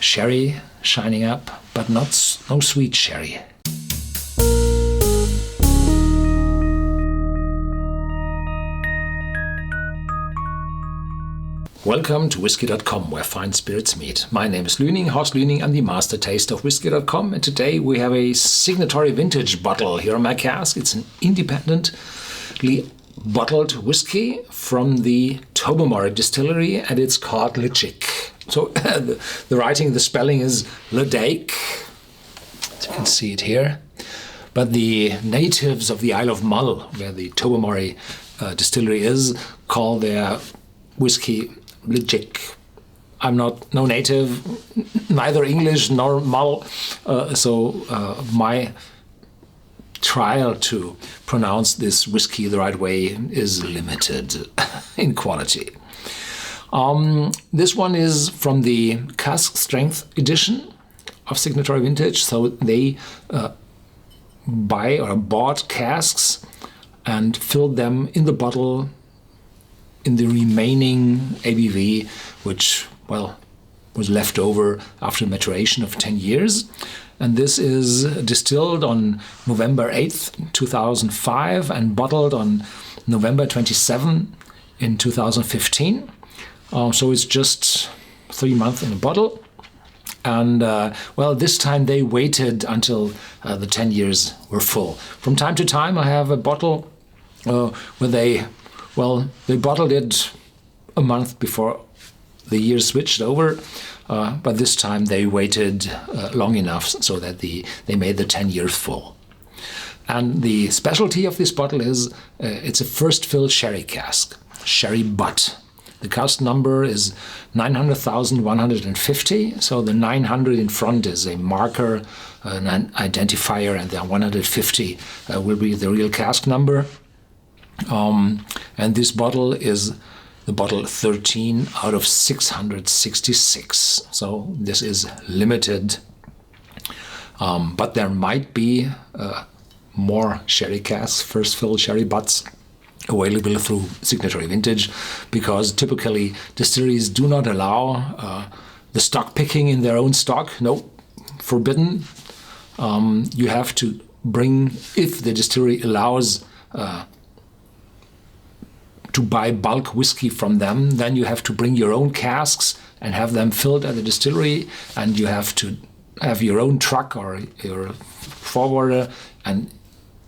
Sherry shining up, but no sweet sherry. Welcome to Whisky.com, where fine spirits meet. My name is Horst Lüning. I'm the master taster of Whisky.com, and today we have a Signatory Vintage bottle here on my cask. It's an independently bottled whiskey from the Tobermory distillery, and it's called Ledaig. So the spelling is Ledaig. As you can see it here. But the natives of the Isle of Mull, where the Tobermory distillery is, call their whiskey Ledaig. I'm no native, neither English nor Mull, so my trial to pronounce this whiskey the right way is limited in quality. This one is from the Cask Strength edition of Signatory Vintage, so they bought casks and filled them in the bottle in the remaining ABV, which, was left over after maturation of 10 years. And this is distilled on November 8th, 2005 and bottled on November 27 in 2015. So it's just 3 months in a bottle. And, this time they waited until the 10 years were full. From time to time I have a bottle where they bottled it a month before the year switched over, but this time they waited long enough so that they made the 10 years full. And the specialty of this bottle is it's a first fill sherry cask, sherry butt. The cask number is 900,150, so the 900 in front is a marker, an identifier, and the 150 will be the real cask number. And this bottle is the bottle 13 out of 666. So this is limited, but there might be more sherry casks, first fill sherry butts, available through Signatory Vintage, because typically distilleries do not allow the stock picking in their own stock. No, forbidden. You have to bring, if the distillery allows to buy bulk whiskey from them, then you have to bring your own casks and have them filled at the distillery, and you have to have your own truck or your forwarder, and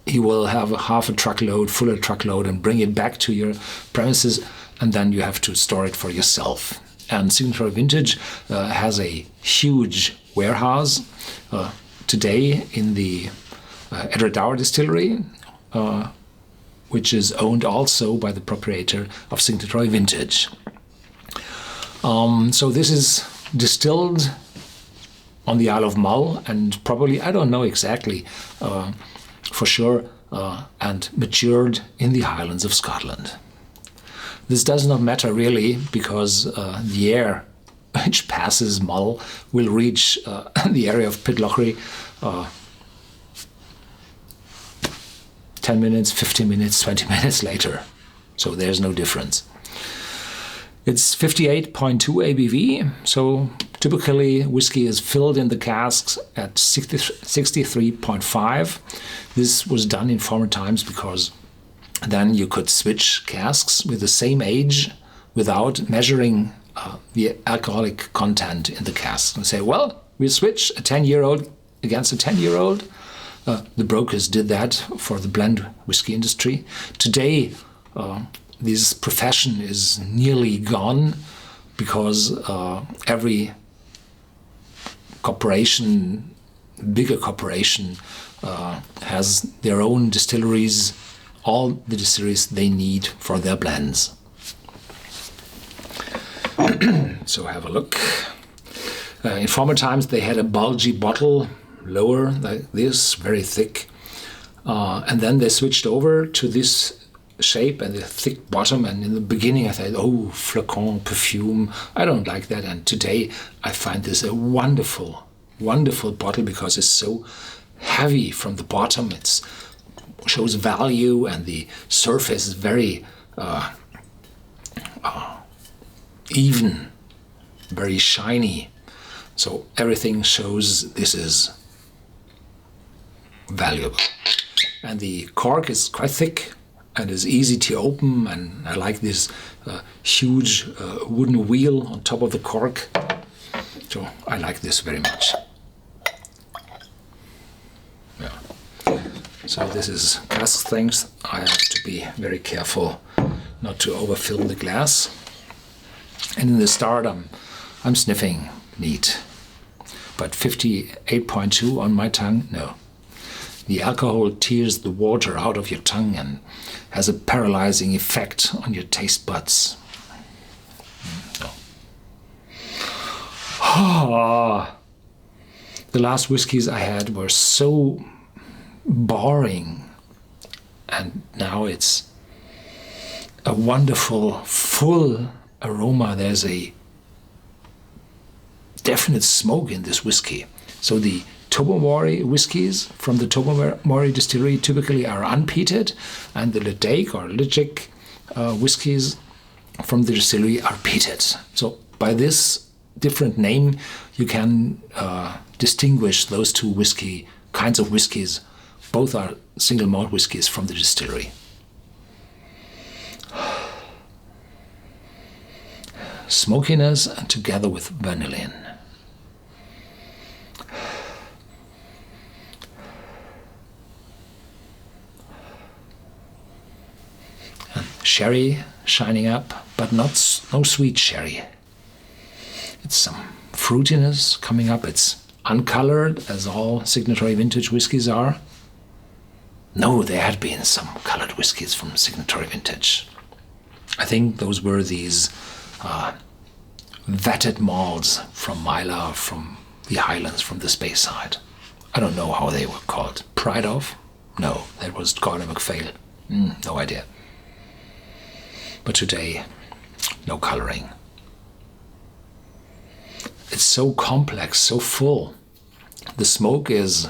he will have half a truckload, full truckload, and bring it back to your premises, and then you have to store it for yourself. And Signatory Vintage has a huge warehouse today in the Edward distillery, which is owned also by the proprietor of Signatory Vintage. So this is distilled on the Isle of Mull, and probably, I don't know exactly for sure, and matured in the Highlands of Scotland. This does not matter really, because the air which passes Mull will reach the area of Pitlochry 10 minutes, 15 minutes, 20 minutes later. So there's no difference. It's 58.2 ABV, so typically whiskey is filled in the casks at 63.5. This was done in former times because then you could switch casks with the same age without measuring the alcoholic content in the cask. And say, we switch a 10-year-old against a 10-year-old. The brokers did that for the blend whiskey industry. Today, this profession is nearly gone because every corporation, bigger corporation, has their own distilleries, all the distilleries they need for their blends. So have a look. In former times, they had a bulgy bottle, lower like this, very thick, and then they switched over to this shape and the thick bottom. And in the beginning I thought, flacon, perfume, I don't like that. And today I find this a wonderful bottle because it's so heavy from the bottom. It shows value, and the surface is very even, very shiny. So everything shows this is valuable. And the cork is quite thick and is easy to open, and I like this huge wooden wheel on top of the cork. So I like this very much. Yeah. So this is Cask things. I have to be very careful not to overfill the glass. And in the start I'm sniffing neat. But 58.2 on my tongue, no. The alcohol tears the water out of your tongue and has a paralyzing effect on your taste buds. No. The last whiskies I had were so boring, and now it's a wonderful, full aroma. There's a definite smoke in this whiskey. So the Tobermory whiskies from the Tobermory distillery typically are unpeated, and the Ledaig or Ledaig whiskies from the distillery are peated. So by this different name, you can distinguish those two kinds of whiskies. Both are single malt whiskies from the distillery. Smokiness together with vanillin. And sherry shining up, but no sweet sherry. It's some fruitiness coming up. It's uncolored, as all Signatory Vintage whiskies are. No, there had been some colored whiskies from Signatory Vintage. I think those were these vatted malts from Myla, from the Highlands, from the Space side. I don't know how they were called. Pride of? No, that was Gordon MacPhail. No idea. But today, no coloring. It's so complex, so full. The smoke is...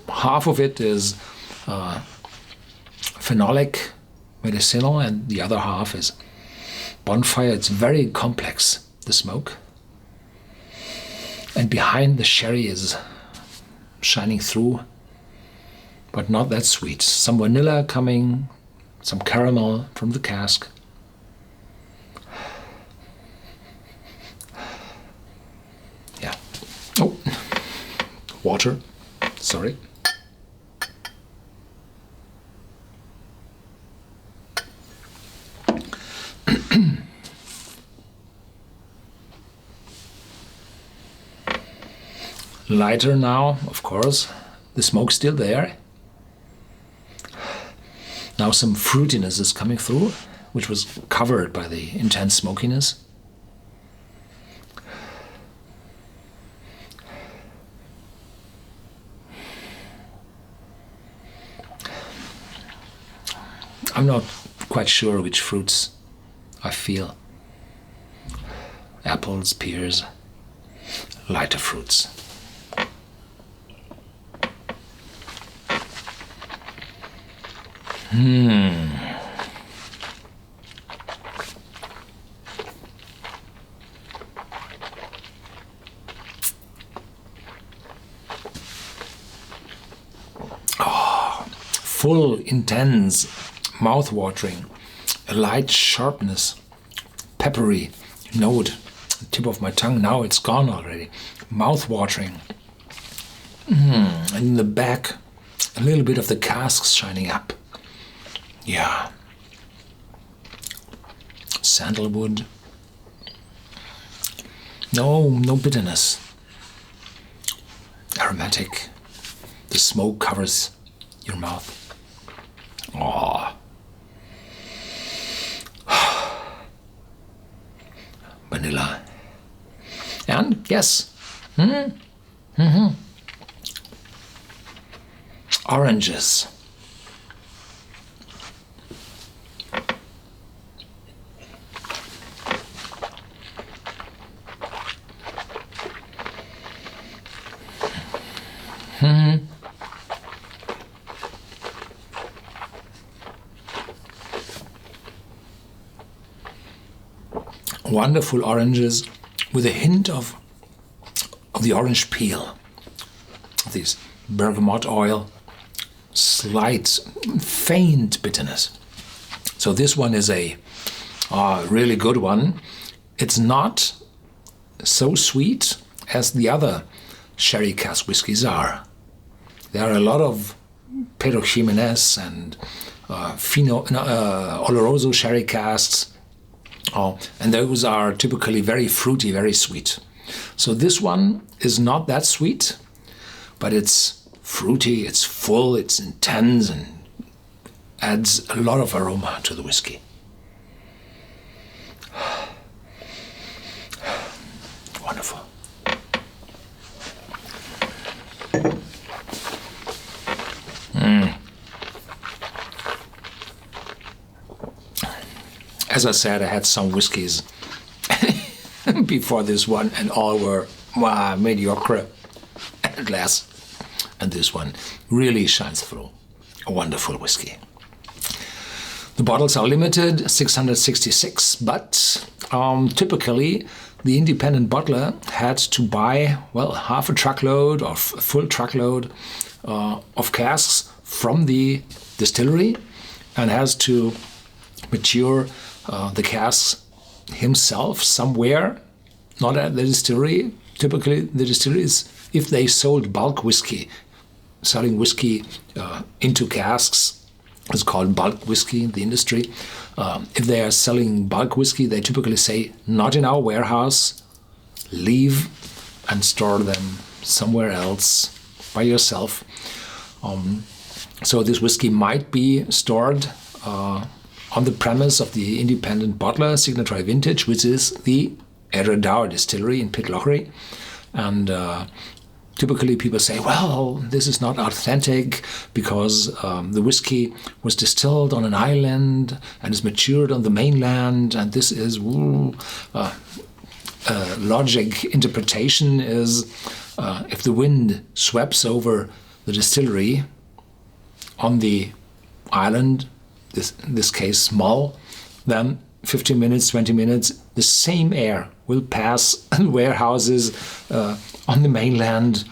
half of it is phenolic, medicinal, and the other half is bonfire. It's very complex, the smoke. And behind the sherry is shining through, but not that sweet. Some vanilla coming, some caramel from the cask. Yeah. Oh, water. Sorry. Lighter now, of course. The smoke's still there. Now some fruitiness is coming through, which was covered by the intense smokiness. I'm not quite sure which fruits I feel. Apples, pears, lighter fruits. Oh, full, intense, mouth-watering, a light sharpness, peppery note, tip of my tongue. Now it's gone already. Mouth-watering. And in the back, a little bit of the casks shining up. Yeah. Sandalwood. No bitterness. Aromatic. The smoke covers your mouth. Oh. Vanilla. And yes. Oranges. Wonderful oranges, with a hint of the orange peel, this bergamot oil, slight, faint bitterness. So this one is a really good one. It's not so sweet as the other sherry cask whiskies are. There are a lot of Pedro Ximénez and Oloroso sherry casks, and those are typically very fruity, very sweet. So this one is not that sweet, but it's fruity, it's full, it's intense, and adds a lot of aroma to the whiskey. Wonderful. As I said, I had some whiskeys before this one, and all were mediocre at last. And this one really shines through. A wonderful whiskey. The bottles are limited, 666, but typically the independent bottler had to buy, well, half a truckload or a full truckload of casks from the distillery, and has to mature the casks himself somewhere, not at the distillery. Typically the distilleries, if they sold bulk whiskey, selling whiskey into casks, is called bulk whiskey in the industry. If they are selling bulk whiskey, they typically say, not in our warehouse, leave and store them somewhere else by yourself. So this whiskey might be stored on the premise of the independent bottler, Signatory Vintage, which is the Eredar distillery in Pitlochry. And typically people say, well, this is not authentic because the whiskey was distilled on an island and is matured on the mainland, and this is logic interpretation is if the wind sweeps over the distillery on the island, in this case Mull, then 15 minutes, 20 minutes, the same air will pass warehouses on the mainland.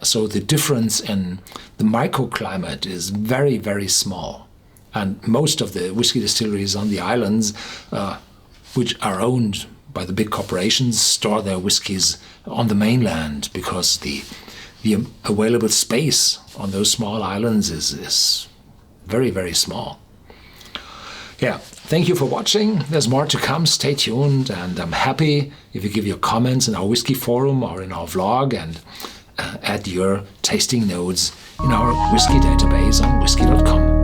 So the difference in the microclimate is very, very small. And most of the whiskey distilleries on the islands, which are owned by the big corporations, store their whiskies on the mainland because the available space on those small islands is very, very small. Yeah, thank you for watching. There's more to come. Stay tuned, and I'm happy if you give your comments in our whiskey forum or in our vlog, and add your tasting notes in our whiskey database on Whisky.com.